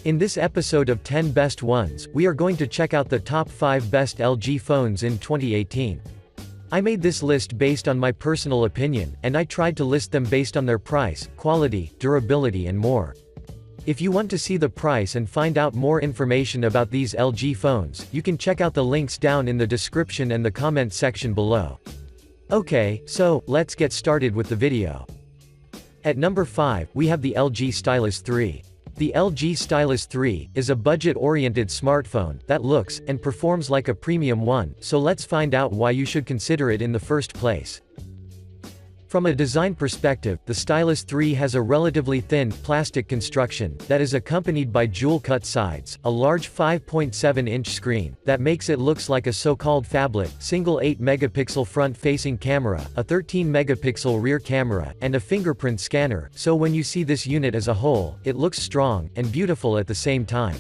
In this episode of 10 Best Ones, we are going to check out the top 5 best LG phones in 2018. I made this list based on my personal opinion, and I tried to list them based on their price, quality, durability and more. If you want to see the price and find out more information about these LG phones, you can check out the links down in the description and the comment section below. Okay, so, let's get started with the video. At number 5, we have the LG Stylus 3. The LG Stylus 3 is a budget-oriented smartphone that looks and performs like a premium one, so let's find out why you should consider it in the first place. From a design perspective, the Stylus 3 has a relatively thin, plastic construction that is accompanied by jewel-cut sides, a large 5.7-inch screen that makes it looks like a so-called phablet, single 8-megapixel front-facing camera, a 13-megapixel rear camera, and a fingerprint scanner, so when you see this unit as a whole, it looks strong and beautiful at the same time.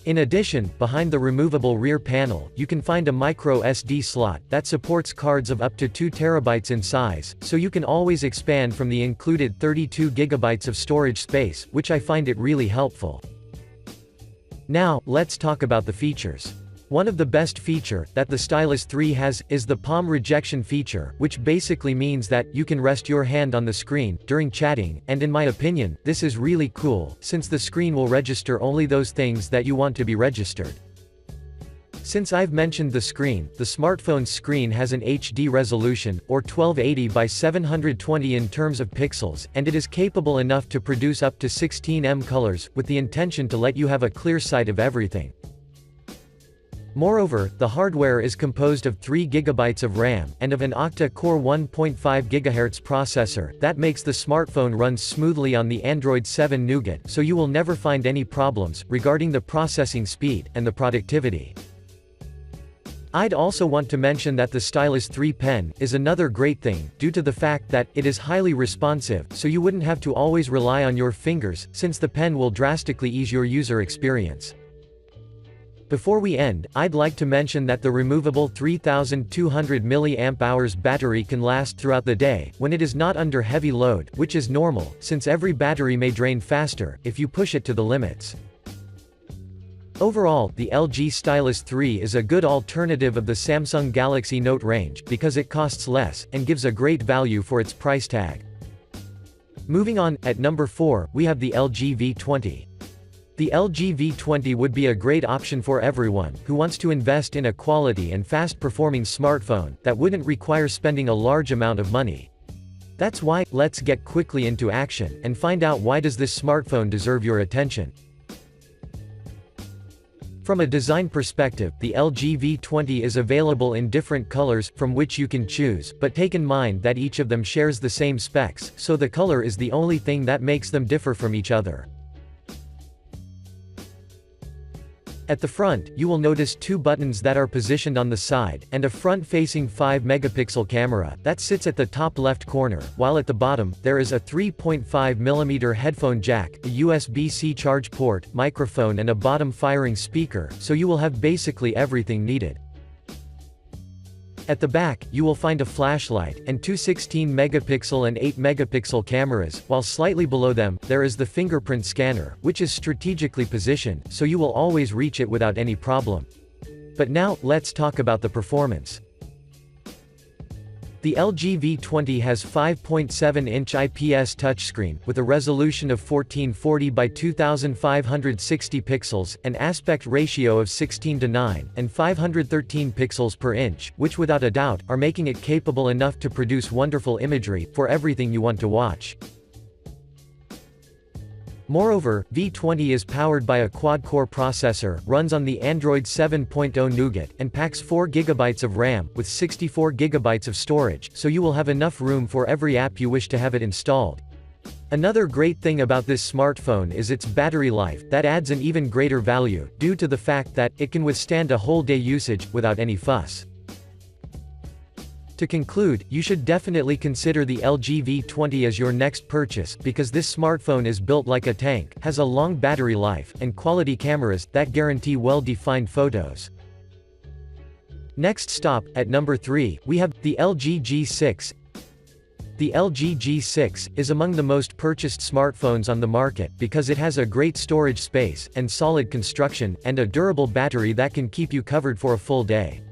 In addition, behind the removable rear panel, you can find a micro SD slot that supports cards of up to 2 TB in size, so you can always expand from the included 32 GB of storage space, which I find it really helpful. Now, let's talk about the features. One of the best feature that the Stylus 3 has is the palm rejection feature, which basically means that you can rest your hand on the screen during chatting, and in my opinion, this is really cool, since the screen will register only those things that you want to be registered. Since I've mentioned the smartphone's screen has an HD resolution, or 1280 by 720 in terms of pixels, and it is capable enough to produce up to 16 colors, with the intention to let you have a clear sight of everything. Moreover, the hardware is composed of 3 GB of RAM, and of an octa-core 1.5 GHz processor, that makes the smartphone run smoothly on the Android 7 Nougat, so you will never find any problems regarding the processing speed and the productivity. I'd also want to mention that the Stylus 3 Pen is another great thing, due to the fact that it is highly responsive, so you wouldn't have to always rely on your fingers, since the pen will drastically ease your user experience. Before we end, I'd like to mention that the removable 3200 mAh battery can last throughout the day, when it is not under heavy load, which is normal, since every battery may drain faster, if you push it to the limits. Overall, the LG Stylus 3 is a good alternative of the Samsung Galaxy Note range, because it costs less, and gives a great value for its price tag. Moving on, at number 4, we have the LG V20. The LG V20 would be a great option for everyone who wants to invest in a quality and fast-performing smartphone that wouldn't require spending a large amount of money. That's why, let's get quickly into action, and find out why does this smartphone deserve your attention. From a design perspective, the LG V20 is available in different colors, from which you can choose, but take in mind that each of them shares the same specs, so the color is the only thing that makes them differ from each other. At the front, you will notice 2 buttons that are positioned on the side, and a front-facing 5-megapixel camera that sits at the top left corner, while at the bottom, there is a 3.5mm headphone jack, a USB-C charge port, microphone and a bottom-firing speaker, so you will have basically everything needed. At the back, you will find a flashlight, and 2 16-megapixel and 8-megapixel cameras, while slightly below them, there is the fingerprint scanner, which is strategically positioned, so you will always reach it without any problem. But now, let's talk about the performance. The LG V20 has 5.7-inch IPS touchscreen, with a resolution of 1440 by 2560 pixels, an aspect ratio of 16:9, and 513 pixels per inch, which without a doubt, are making it capable enough to produce wonderful imagery, for everything you want to watch. Moreover, V20 is powered by a quad-core processor, runs on the Android 7.0 Nougat, and packs 4 GB of RAM, with 64 GB of storage, so you will have enough room for every app you wish to have it installed. Another great thing about this smartphone is its battery life, that adds an even greater value, due to the fact that it can withstand a whole day usage, without any fuss. To conclude, you should definitely consider the LG V20 as your next purchase, because this smartphone is built like a tank, has a long battery life, and quality cameras that guarantee well-defined photos. Next stop, at number 3, we have the LG G6. The LG G6 is among the most purchased smartphones on the market because it has a great storage space, and solid construction, and a durable battery that can keep you covered for a full day.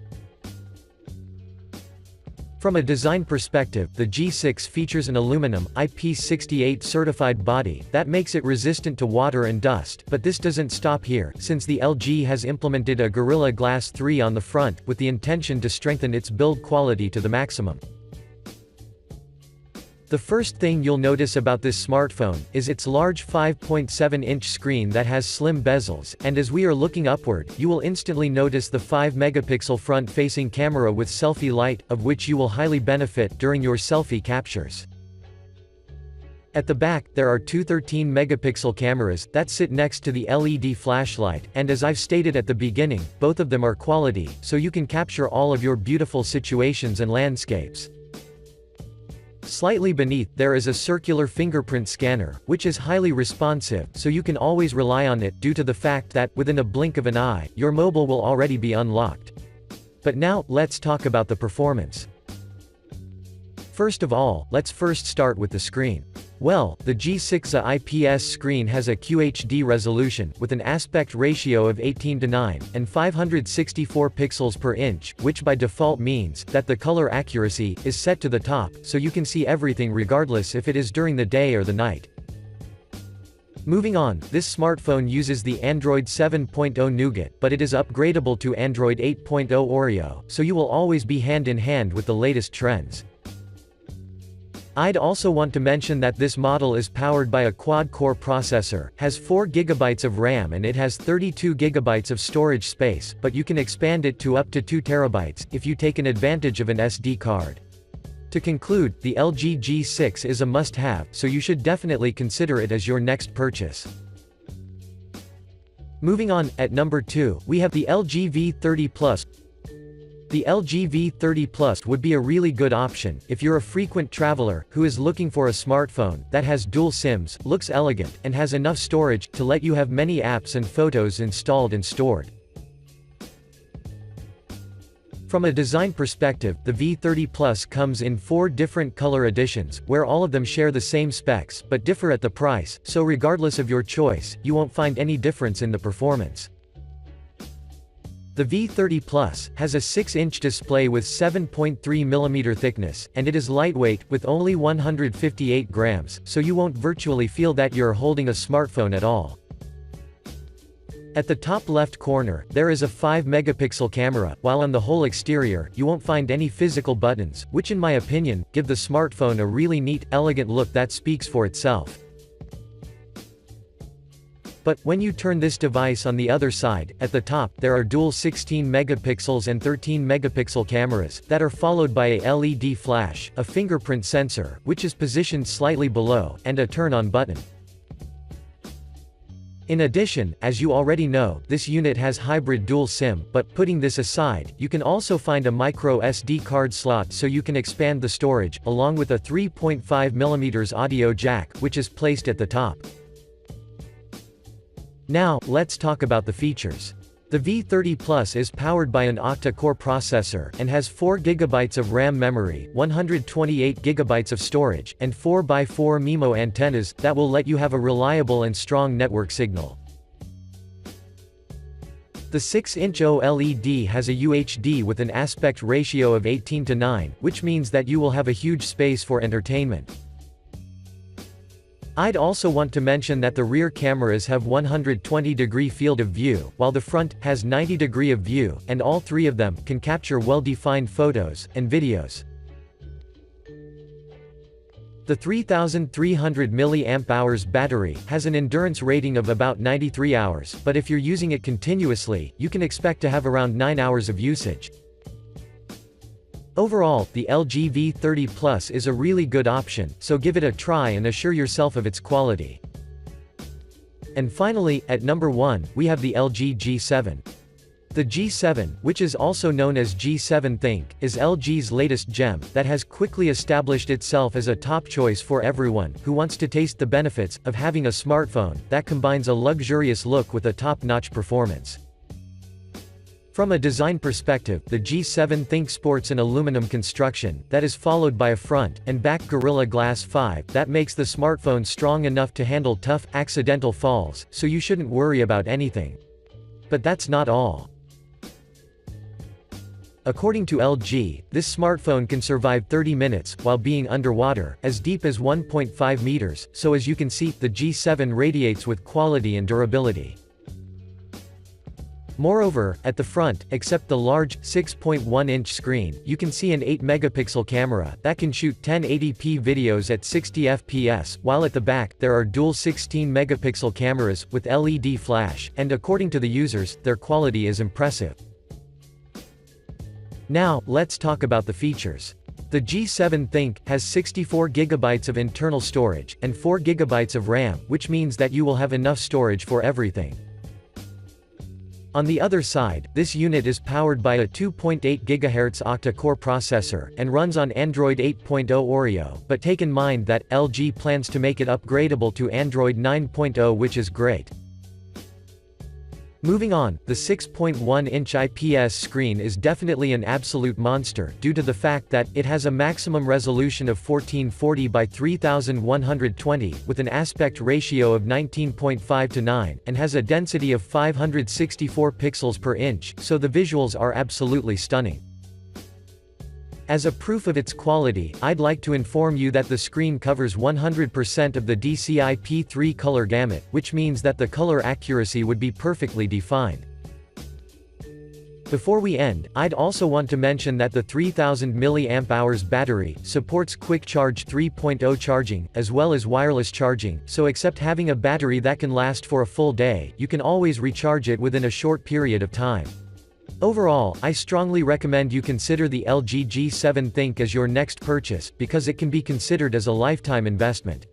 From a design perspective, the G6 features an aluminum, IP68 certified body, that makes it resistant to water and dust, but this doesn't stop here, since the LG has implemented a Gorilla Glass 3 on the front, with the intention to strengthen its build quality to the maximum. The first thing you'll notice about this smartphone is its large 5.7-inch screen that has slim bezels, and as we are looking upward, you will instantly notice the 5-megapixel front-facing camera with selfie light, of which you will highly benefit during your selfie captures. At the back, there are two 13-megapixel cameras that sit next to the LED flashlight, and as I've stated at the beginning, both of them are quality, so you can capture all of your beautiful situations and landscapes. Slightly beneath, there is a circular fingerprint scanner, which is highly responsive, so you can always rely on it due to the fact that, within a blink of an eye, your mobile will already be unlocked. But now, let's talk about the performance. First of all, let's start with the screen. Well, the G6 IPS screen has a QHD resolution, with an aspect ratio of 18:9, and 564 pixels per inch, which by default means that the color accuracy is set to the top, so you can see everything regardless if it is during the day or the night. Moving on, this smartphone uses the Android 7.0 Nougat, but it is upgradable to Android 8.0 Oreo, so you will always be hand in hand with the latest trends. I'd also want to mention that this model is powered by a quad-core processor, has 4 GB of RAM and it has 32 GB of storage space, but you can expand it to up to 2 TB, if you take an advantage of an SD card. To conclude, the LG G6 is a must-have, so you should definitely consider it as your next purchase. Moving on, at number 2, we have the LG V30 Plus. The LG V30 Plus would be a really good option if you're a frequent traveler who is looking for a smartphone that has dual SIMs, looks elegant, and has enough storage to let you have many apps and photos installed and stored. From a design perspective, the V30 Plus comes in 4 different color editions, where all of them share the same specs, but differ at the price, so regardless of your choice, you won't find any difference in the performance. The V30 Plus has a 6-inch display with 7.3mm thickness, and it is lightweight, with only 158 grams, so you won't virtually feel that you're holding a smartphone at all. At the top left corner, there is a 5-megapixel camera, while on the whole exterior, you won't find any physical buttons, which in my opinion, give the smartphone a really neat, elegant look that speaks for itself. But, when you turn this device on the other side, at the top, there are dual 16 megapixels and 13 megapixel cameras, that are followed by a LED flash, a fingerprint sensor, which is positioned slightly below, and a turn-on button. In addition, as you already know, this unit has hybrid dual SIM, but putting this aside, you can also find a micro SD card slot so you can expand the storage, along with a 3.5mm audio jack, which is placed at the top. Now, let's talk about the features. The V30 Plus is powered by an octa-core processor, and has 4 GB of RAM memory, 128 GB of storage, and 4x4 MIMO antennas, that will let you have a reliable and strong network signal. The 6-inch OLED has a UHD with an aspect ratio of 18:9, which means that you will have a huge space for entertainment. I'd also want to mention that the rear cameras have 120-degree field of view, while the front has 90-degree of view, and all 3 of them can capture well-defined photos and videos. The 3300 mAh battery has an endurance rating of about 93 hours, but if you're using it continuously, you can expect to have around 9 hours of usage. Overall, the LG V30 Plus is a really good option, so give it a try and assure yourself of its quality. And finally, at number 1, we have the LG G7. The G7, which is also known as G7 Think, is LG's latest gem, that has quickly established itself as a top choice for everyone who wants to taste the benefits of having a smartphone that combines a luxurious look with a top-notch performance. From a design perspective, the G7 Think sports an aluminum construction, that is followed by a front and back Gorilla Glass 5, that makes the smartphone strong enough to handle tough, accidental falls, so you shouldn't worry about anything. But that's not all. According to LG, this smartphone can survive 30 minutes, while being underwater, as deep as 1.5 meters, so as you can see, the G7 radiates with quality and durability. Moreover, at the front, except the large, 6.1-inch screen, you can see an 8-megapixel camera, that can shoot 1080p videos at 60 fps, while at the back, there are dual 16-megapixel cameras, with LED flash, and according to the users, their quality is impressive. Now, let's talk about the features. The G7 Think has 64 GB of internal storage, and 4 GB of RAM, which means that you will have enough storage for everything. On the other side, this unit is powered by a 2.8 GHz octa-core processor, and runs on Android 8.0 Oreo, but take in mind that, LG plans to make it upgradable to Android 9.0, which is great. Moving on, the 6.1-inch IPS screen is definitely an absolute monster, due to the fact that it has a maximum resolution of 1440 by 3120, with an aspect ratio of 19.5:9, and has a density of 564 pixels per inch, so the visuals are absolutely stunning. As a proof of its quality, I'd like to inform you that the screen covers 100% of the DCI-P3 color gamut, which means that the color accuracy would be perfectly defined. Before we end, I'd also want to mention that the 3000 mAh battery supports Quick Charge 3.0 charging, as well as wireless charging, so except having a battery that can last for a full day, you can always recharge it within a short period of time. Overall, I strongly recommend you consider the LG G7 Think as your next purchase, because it can be considered as a lifetime investment.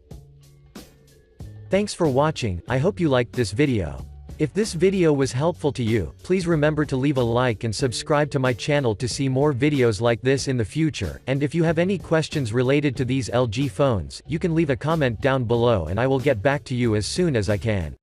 Thanks for watching, I hope you liked this video. If this video was helpful to you, please remember to leave a like and subscribe to my channel to see more videos like this in the future, and if you have any questions related to these LG phones, you can leave a comment down below and I will get back to you as soon as I can.